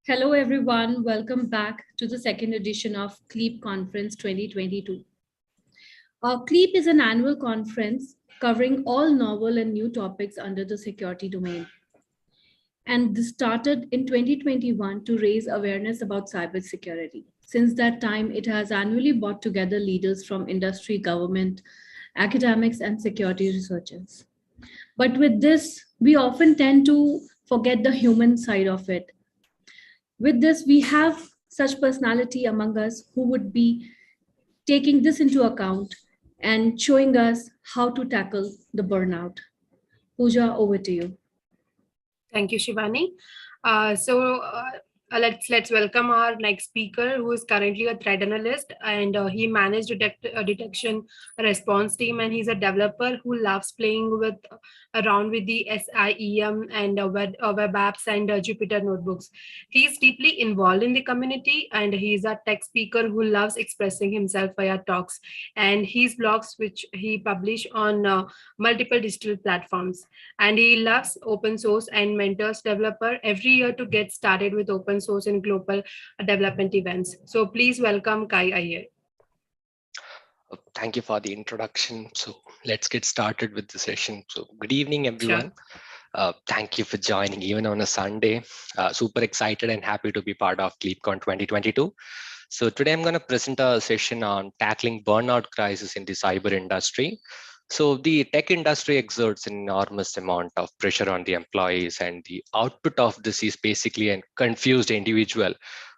Hello, everyone. Welcome back to the second edition of CLEAP Conference 2022. CLEAP is an annual conference covering all novel and new topics under the security domain. And this started in 2021 to raise awareness about cybersecurity. Since that time, it has annually brought together leaders from industry, government, academics, and security researchers. But with this, we often tend to forget the human side of it. With this, we have such personality among us who would be taking this into account and showing us how to tackle the burnout. Pooja, over to you. Thank you, Shivani. Let's welcome our next speaker, who is currently a threat analyst, and he managed detection response team, and he's a developer who loves playing with around with the SIEM and web apps and Jupyter notebooks. He's deeply involved in the community, and he's a tech speaker who loves expressing himself via talks and his blogs, which he publish on multiple digital platforms. And he loves open source and mentors developer every year to get started with open source and global development events. So please welcome Kai Iyer. Thank you for the introduction. So let's get started with the session. So good evening, everyone. Sure. Thank you for joining even on a Sunday. Super excited and happy to be part of CleapCon 2022. So today I'm going to present a session on tackling burnout crisis in the cyber industry. So the tech industry exerts an enormous amount of pressure on the employees, and the output of this is basically a confused individual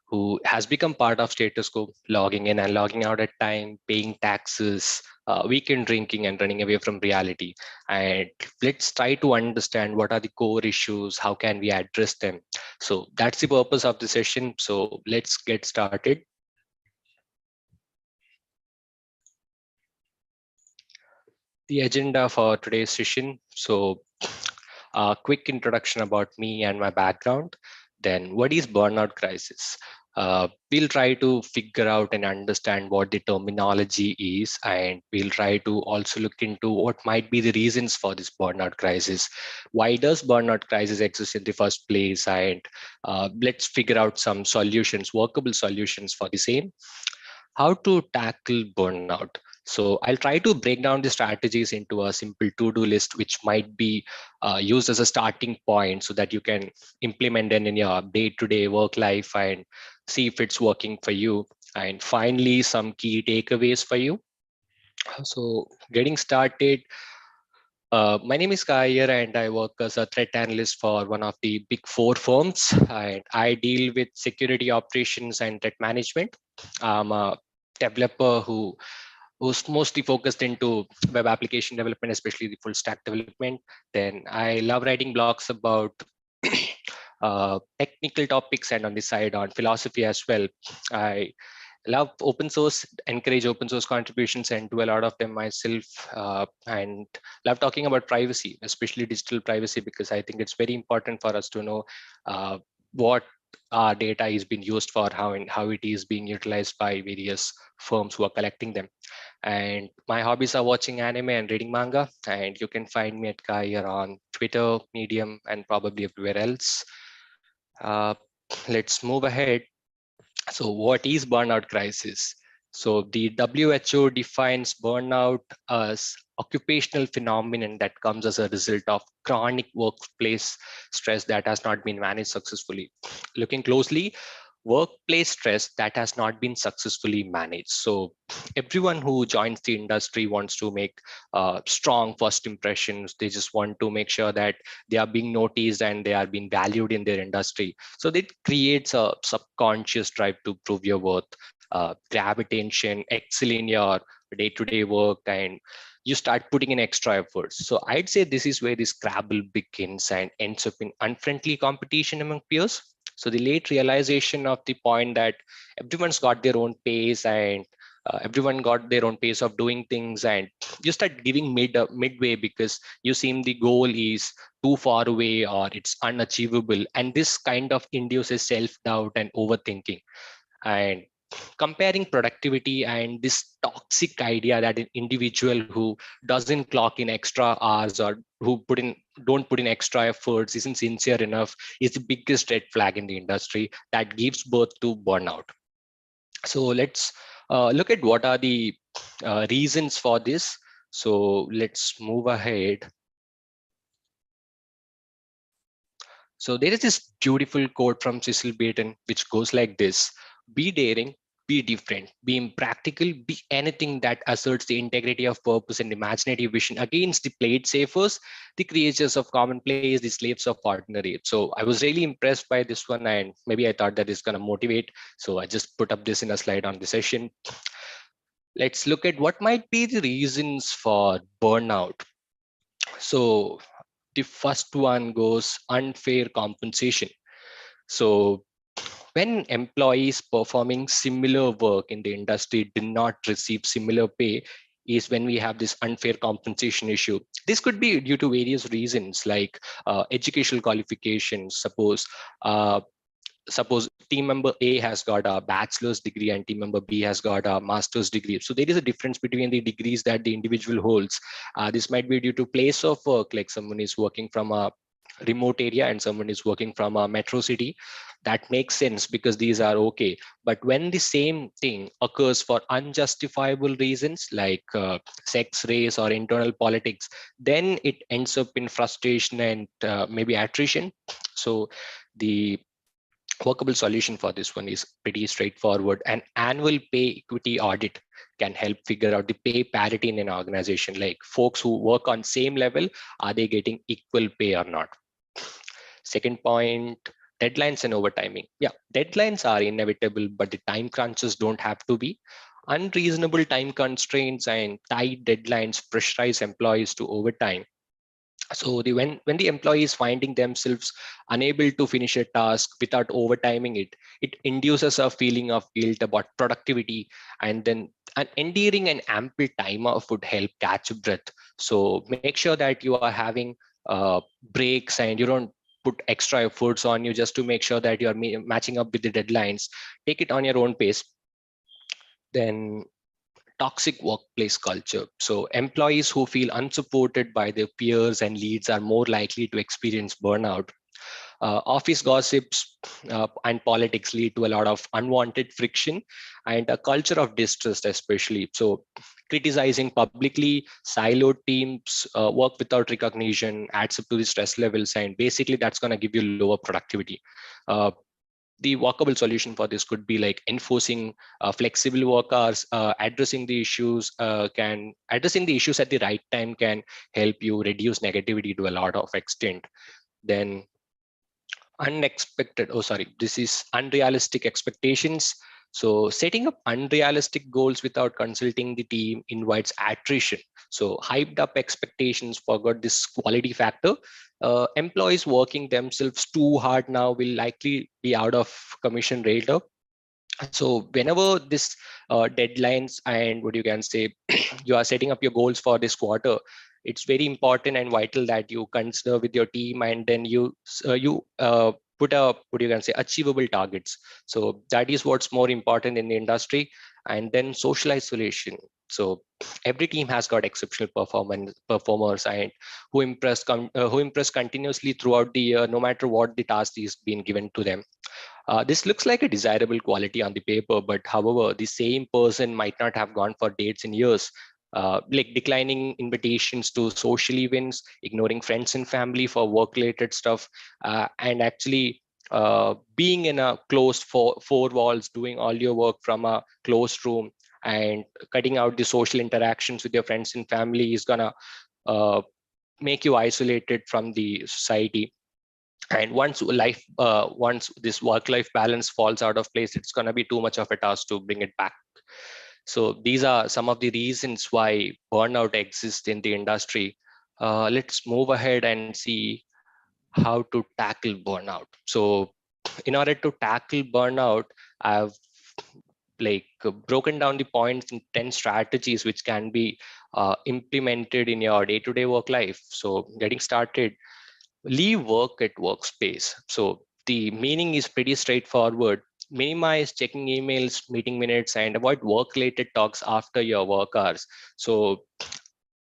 who has become part of status quo, logging in and logging out at time, paying taxes, weekend drinking, and running away from reality. And let's try to understand what are the core issues, how can we address them. So that's the purpose of the session. So let's get started. The agenda for today's session. So a quick introduction about me and my background. Then what is burnout crisis? We'll try to figure out and understand what the terminology is, and we'll try to also look into what might be the reasons for this burnout crisis. Why does burnout crisis exist in the first place? And let's figure out some solutions, workable solutions for the same. How to tackle burnout? So I'll try to break down the strategies into a simple to-do list, which might be used as a starting point so that you can implement them in your day-to-day work life and see if it's working for you. And finally, some key takeaways for you. So getting started, my name is Kayer, and I work as a threat analyst for one of the big four firms. And I deal with security operations and threat management. I'm a developer who's mostly focused into web application development, especially the full stack development. Then I love writing blogs about technical topics, and on the side on philosophy as well. I love open source, encourage open source contributions, and do a lot of them myself, and love talking about privacy, especially digital privacy, because I think it's very important for us to know what our data is being used for, how it is being utilized by various firms who are collecting them. And my hobbies are watching anime and reading manga, and you can find me at Kayer on Twitter, Medium, and probably everywhere else. Let's move ahead. So what is burnout crisis? So the WHO defines burnout as occupational phenomenon that comes as a result of chronic workplace stress that has not been managed successfully. Looking closely, workplace stress that has not been successfully managed. So everyone who joins the industry wants to make strong first impressions. They just want to make sure that they are being noticed and they are being valued in their industry. So that creates a subconscious drive to prove your worth, grab attention, excel in your day-to-day work, and you start putting in extra efforts. So I'd say this is where this scrabble begins and ends up in unfriendly competition among peers. So the late realization of the point that everyone's got their own pace, and everyone got their own pace of doing things, and you start giving midway because you seem the goal is too far away or it's unachievable, and this kind of induces self-doubt and overthinking. And comparing productivity and this toxic idea that an individual who doesn't clock in extra hours or who don't put in extra efforts isn't sincere enough is the biggest red flag in the industry that gives birth to burnout. So let's look at what are the reasons for this. So let's move ahead. So there is this beautiful quote from Cecil Beaton, which goes like this: be daring, be different, be impractical, be anything that asserts the integrity of purpose and imaginative vision against the played safers, the creatures of commonplace, the slaves of ordinary. So I was really impressed by this one, and maybe I thought that it's going to motivate. So I just put up this in a slide on the session. Let's look at what might be the reasons for burnout. So the first one goes unfair compensation. So when employees performing similar work in the industry do not receive similar pay is when we have this unfair compensation issue. This could be due to various reasons like educational qualifications. Suppose team member A has got a bachelor's degree and team member B has got a master's degree. So there is a difference between the degrees that the individual holds. This might be due to place of work, like someone is working from a remote area and someone is working from a metro city. That makes sense because these are okay. But when the same thing occurs for unjustifiable reasons like sex, race, or internal politics, then it ends up in frustration and maybe attrition. So the workable solution for this one is pretty straightforward. An annual pay equity audit can help figure out the pay parity in an organization, like folks who work on same level, are they getting equal pay or not? Second point, deadlines and overtiming. Yeah, deadlines are inevitable, but the time crunches don't have to be. Unreasonable time constraints and tight deadlines pressurize employees to overtime. So when the employee is finding themselves unable to finish a task without overtiming it, it induces a feeling of guilt about productivity, and then an endearing and ample time off would help catch a breath. So make sure that you are having breaks and you don't put extra efforts on you just to make sure that you are matching up with the deadlines. Take it on your own pace. Then toxic workplace culture. So employees who feel unsupported by their peers and leads are more likely to experience burnout. Office gossips and politics lead to a lot of unwanted friction and a culture of distrust, especially. So criticizing publicly, siloed teams, work without recognition adds up to the stress levels, and basically that's going to give you lower productivity. Uh, the workable solution for this could be like enforcing flexible work hours, addressing the issues at the right time can help you reduce negativity to a lot of extent. Then this is unrealistic expectations. So setting up unrealistic goals without consulting the team invites attrition. So hyped up expectations forgot this quality factor. Employees working themselves too hard now will likely be out of commission later. So whenever this deadlines and what you can say, you are setting up your goals for this quarter, it's very important and vital that you consider with your team, and then you put a what you can say achievable targets. So that is what's more important in the industry. And then social isolation. So every team has got exceptional performers and who impress continuously throughout the year, no matter what the task is being given to them. This looks like a desirable quality on the paper, but however, the same person might not have gone for dates in years, like declining invitations to social events, ignoring friends and family for work-related stuff, and actually being in a closed four walls, doing all your work from a closed room, and cutting out the social interactions with your friends and family is gonna uh, make you isolated from the society. And once this work-life balance falls out of place, it's going to be too much of a task to bring it back. So these are some of the reasons why burnout exists in the industry. Let's move ahead and see how to tackle burnout. So in order to tackle burnout, I've broken down the points in 10 strategies which can be implemented in your day-to-day work life. So getting started, leave work at workspace. So the meaning is pretty straightforward. minimize checking emails, meeting minutes, and avoid work related talks after your work hours. So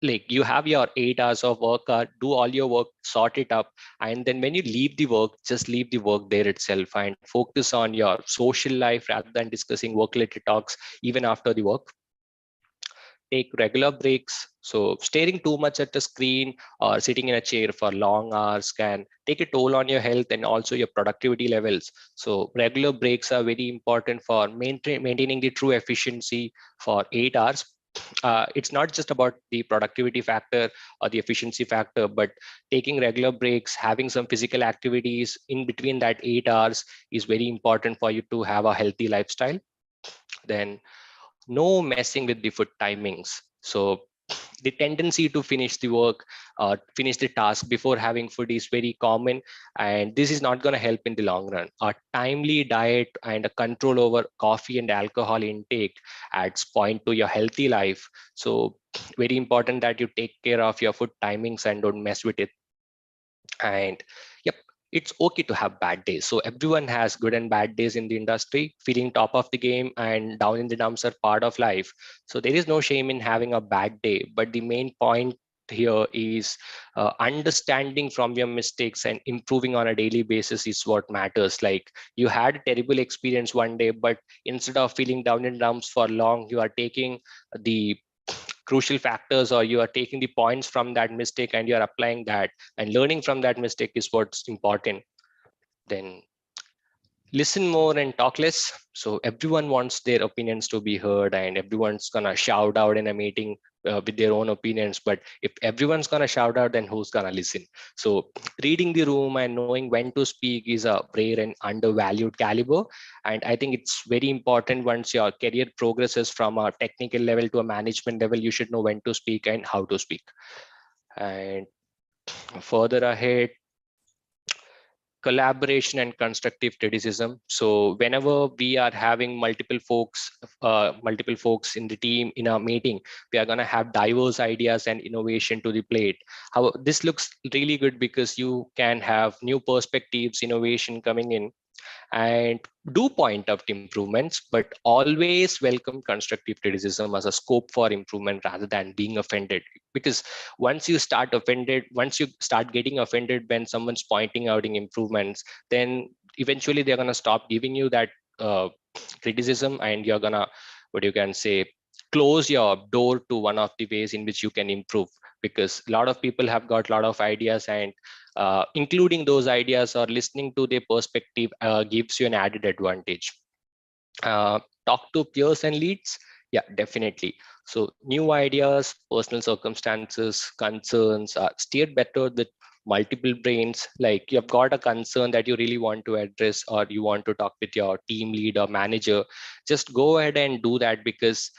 like you have your 8 hours of work, do all your work, sort it up, and then when you leave the work, just leave the work there itself and focus on your social life rather than discussing work related talks even after the work. Take regular breaks. So staring too much at the screen or sitting in a chair for long hours can take a toll on your health and also your productivity levels. So regular breaks are very important for maintaining the true efficiency for 8 hours. It's not just about the productivity factor or the efficiency factor, but taking regular breaks, having some physical activities in between that 8 hours is very important for you to have a healthy lifestyle. Then no messing with the food timings. So the tendency to finish the work, finish the task before having food is very common, and this is not going to help in the long run. A timely diet and a control over coffee and alcohol intake adds point to your healthy life. So very important that you take care of your food timings and don't mess with it. And yep, it's okay to have bad days. So everyone has good and bad days in the industry. Feeling top of the game and down in the dumps are part of life. So there is no shame in having a bad day, but the main point here is understanding from your mistakes and improving on a daily basis is what matters. Like you had a terrible experience one day, but instead of feeling down in dumps for long, you are taking the crucial factors, or you are taking the points from that mistake and you are applying that, and learning from that mistake is what's important. Then listen more and talk less. So everyone wants their opinions to be heard and everyone's gonna shout out in a meeting with their own opinions, but if everyone's gonna shout out, then who's gonna listen? So reading the room and knowing when to speak is a rare and undervalued caliber, and I think it's very important. Once your career progresses from a technical level to a management level, you should know when to speak and how to speak. And further ahead, collaboration and constructive criticism. So whenever we are having multiple folks in the team in a meeting, we are going to have diverse ideas and innovation to the plate. How this looks really good because you can have new perspectives, innovation coming in, and do point out improvements, but always welcome constructive criticism as a scope for improvement rather than being offended. Because once you start getting offended when someone's pointing out improvements, then eventually they're going to stop giving you that criticism, and you're gonna, what you can say, close your door to one of the ways in which you can improve. Because a lot of people have got a lot of ideas, and including those ideas or listening to their perspective gives you an added advantage. Talk to peers and leads. Yeah, definitely. So new ideas, personal circumstances, concerns are steered better with multiple brains. Like you've got a concern that you really want to address, or you want to talk with your team lead or manager, just go ahead and do that. Because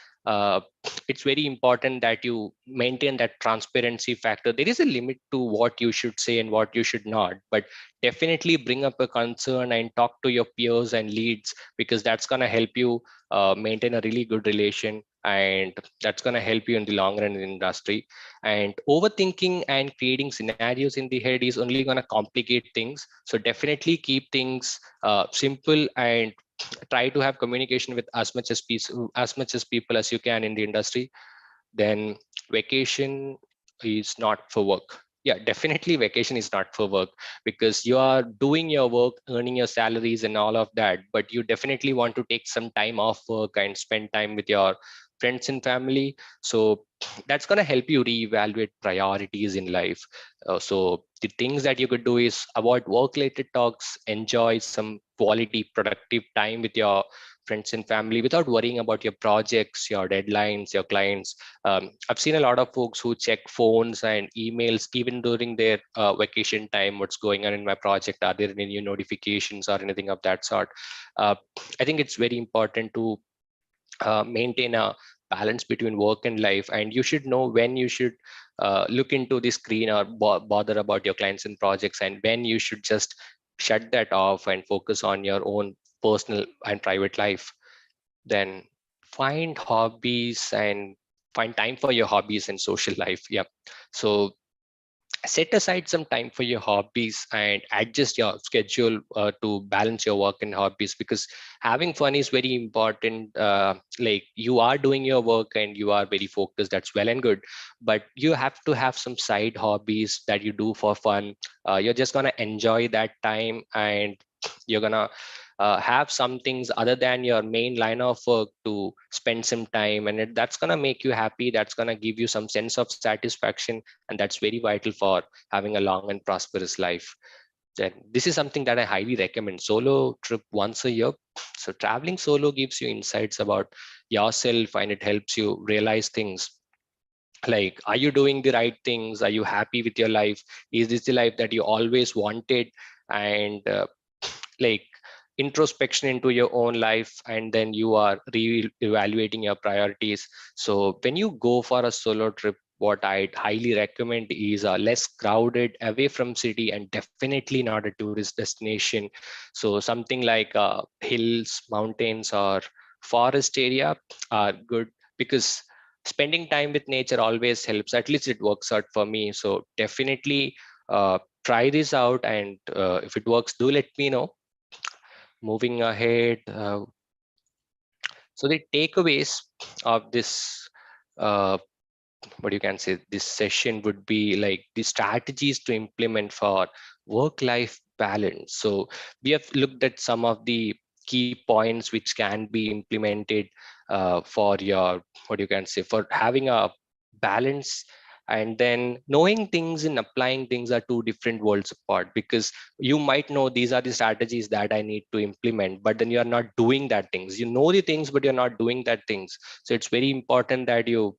it's very important that you maintain that transparency factor. There is a limit to what you should say and what you should not, but definitely bring up a concern and talk to your peers and leads, because that's going to help you maintain a really good relation, and that's going to help you in the long run in the industry. And overthinking and creating scenarios in the head is only going to complicate things. So definitely keep things simple, and try to have communication with as much as people as you can in the industry. Then vacation is not for work. Yeah, definitely vacation is not for work, because you are doing your work, earning your salaries and all of that, but you definitely want to take some time off work and spend time with your friends and family. So that's going to help you reevaluate priorities in life. So the things that you could do is avoid work related talks, enjoy some quality productive time with your friends and family without worrying about your projects, your deadlines, your clients. I've seen a lot of folks who check phones and emails even during their vacation time. What's going on in my project? Are there any new notifications or anything of that sort? Uh, I think it's very important to maintain a balance between work and life, and you should know when you should look into the screen or bother about your clients and projects, and when you should just shut that off and focus on your own personal and private life. Then find hobbies and find time for your hobbies and social life. Yeah. So set aside some time for your hobbies and adjust your schedule to balance your work and hobbies, because having fun is very important. Like, you are doing your work and you are very focused, that's well and good, but you have to have some side hobbies that you do for fun. You're just going to enjoy that time, and you're going to have some things other than your main line of work to spend some time, and that's going to make you happy, that's going to give you some sense of satisfaction, and that's very vital for having a long and prosperous life. Then this is something that I highly recommend: solo trip once a year. So traveling solo gives you insights about yourself, and it helps you realize things like, are you doing the right things, are you happy with your life, is this the life that you always wanted? And like, introspection into your own life, and then you are re-evaluating your priorities. So when you go for a solo trip, what I'd highly recommend is a less crowded, away from city, and definitely not a tourist destination. So something like hills, mountains, or forest area are good, because spending time with nature always helps. At least it works out for me. So definitely try this out, and if it works, do let me know. Moving ahead, so the takeaways of this, uh, what you can say, this session would be like the strategies to implement for work-life balance. So we have looked at some of the key points which can be implemented for your, what you can say, for having a balance. And then knowing things and applying things are two different worlds apart, because you might know these are the strategies that I need to implement, but then you are not doing that things. You know the things, but you're not doing that things. So it's very important that you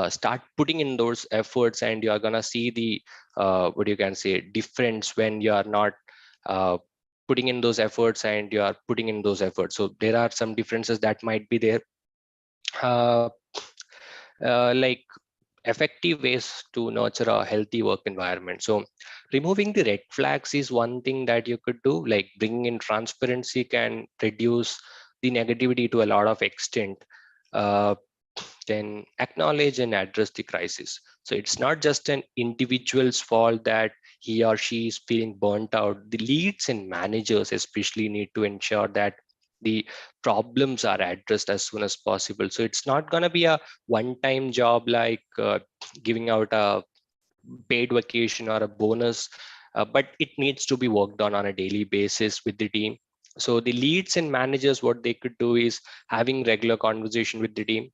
start putting in those efforts, and you're gonna see the, what you can say, difference when you are not uh, putting in those efforts and you are putting in those efforts. So there are some differences that might be there. uh, like, effective ways to nurture a healthy work environment. So removing the red flags is one thing that you could do. Like, bringing in transparency can reduce the negativity to a lot of extent. uh, then acknowledge and address the crisis. So it's not just an individual's fault that he or she is feeling burnt out. The leads and managers especially need to ensure that the problems are addressed as soon as possible. So it's not going to be a one-time job like giving out a paid vacation or a bonus, but it needs to be worked on a daily basis with the team. So the leads and managers, what they could do is having regular conversation with the team,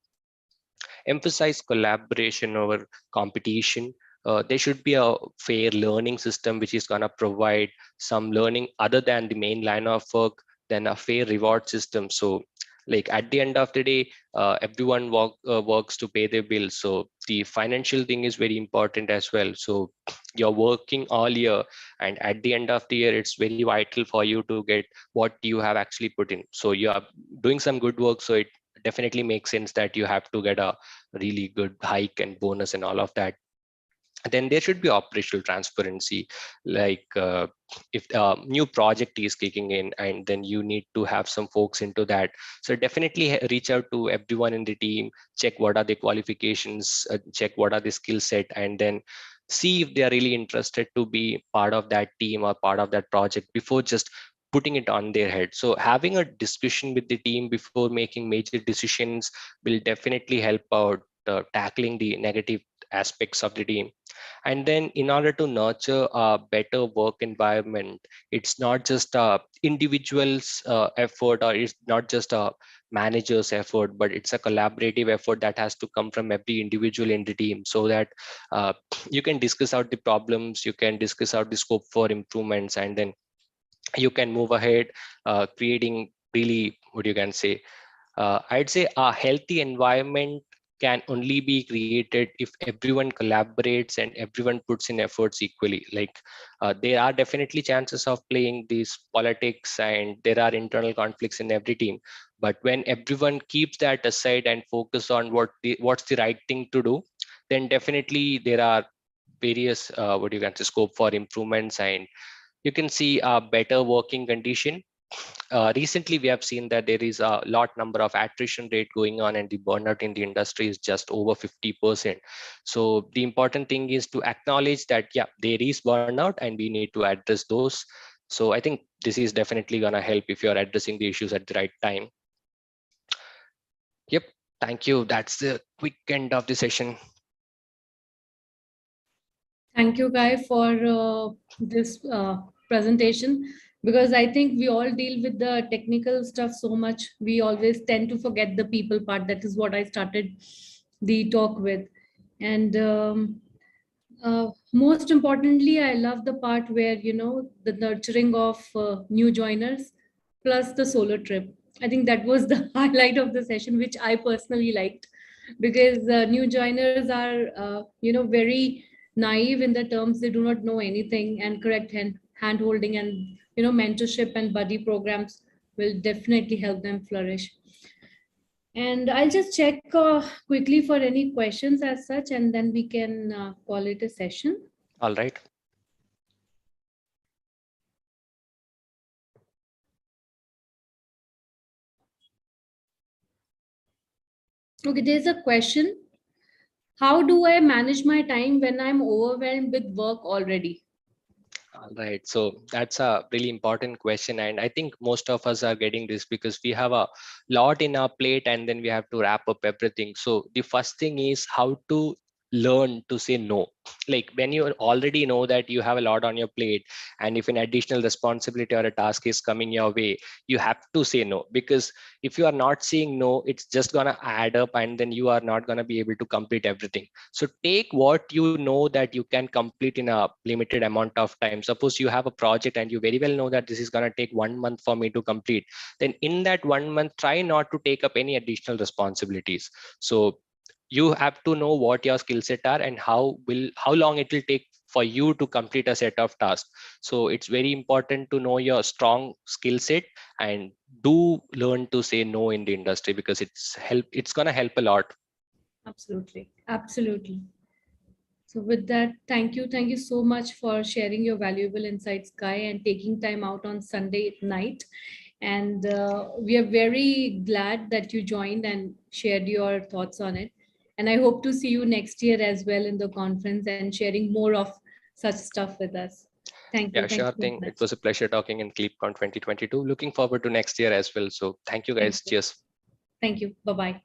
emphasize collaboration over competition. There should be a fair learning system which is going to provide some learning other than the main line of work, then a fair reward system. So like, at the end of the day, everyone works to pay their bills. So the financial thing is very important as well. So you're working all year, and at the end of the year, it's very vital for you to get what you have actually put in. So you are doing some good work, so it definitely makes sense that you have to get a really good hike and bonus and all of that. Then there should be operational transparency. Like, if a new project is kicking in and then you need to have some folks into that, so definitely reach out to everyone in the team, check what are the qualifications, check what are the skill set, and then see if they are really interested to be part of that team or part of that project before just putting it on their head. So having a discussion with the team before making major decisions will definitely help out tackling the negative aspects of the team. And then in order to nurture a better work environment, it's not just a individual's effort, or it's not just a manager's effort, but it's a collaborative effort that has to come from every individual in the team, so that uh, you can discuss out the problems, you can discuss out the scope for improvements, and then you can move ahead, creating really, what you can say, I'd say a healthy environment can only be created if everyone collaborates and everyone puts in efforts equally. Like, there are definitely chances of playing these politics, and there are internal conflicts in every team. But when everyone keeps that aside and focus on what's the right thing to do, then definitely there are various, what you can say, scope for improvements, and you can see a better working condition. recently we have seen that there is a lot number of attrition rate going on, and the burnout in the industry is just over 50%. So the important thing is to acknowledge that, yeah, there is burnout and we need to address those. So I think this is definitely going to help if you're addressing the issues at the right time. Yep. Thank you. That's the quick end of the session. Thank you, Guy, for this presentation, because I think we all deal with the technical stuff so much. We always tend to forget the people part. That is what I started the talk with. And most importantly, I love the part where, the nurturing of new joiners plus the solo trip. I think that was the highlight of the session, which I personally liked, because new joiners are, very naive in the terms. They do not know anything, and correct hand holding and, mentorship and buddy programs will definitely help them flourish. And I'll just check quickly for any questions as such, and then we can call it a session. All right. Okay, there's a question. How do I manage my time when I'm overwhelmed with work already? All right. So that's a really important question. And I think most of us are getting this because we have a lot in our plate and then we have to wrap up everything. So the first thing is how to learn to say no. Like when you already know that you have a lot on your plate, and if an additional responsibility or a task is coming your way, you have to say no, because if you are not saying no, it's just going to add up and then you are not going to be able to complete everything. So take what you know that you can complete in a limited amount of time. Suppose you have a project and you very well know that this is going to take 1 month for me to complete. Then in that 1 month, try not to take up any additional responsibilities. So you have to know what your skill set are and how long it will take for you to complete a set of tasks. So it's very important to know your strong skill set and do learn to say no in the industry, because it's going to help a lot. Absolutely. Absolutely. So with that, thank you. Thank you so much for sharing your valuable insights, Guy, and taking time out on Sunday night. And we are very glad that you joined and shared your thoughts on it. And I hope to see you next year as well in the conference and sharing more of such stuff with us. Thank you. Yeah, Thank sure you so thing. It much. was a pleasure talking in CleapCon 2022. Looking forward to next year as well. So thank you Thank guys. you. Cheers. Thank you. Bye-bye.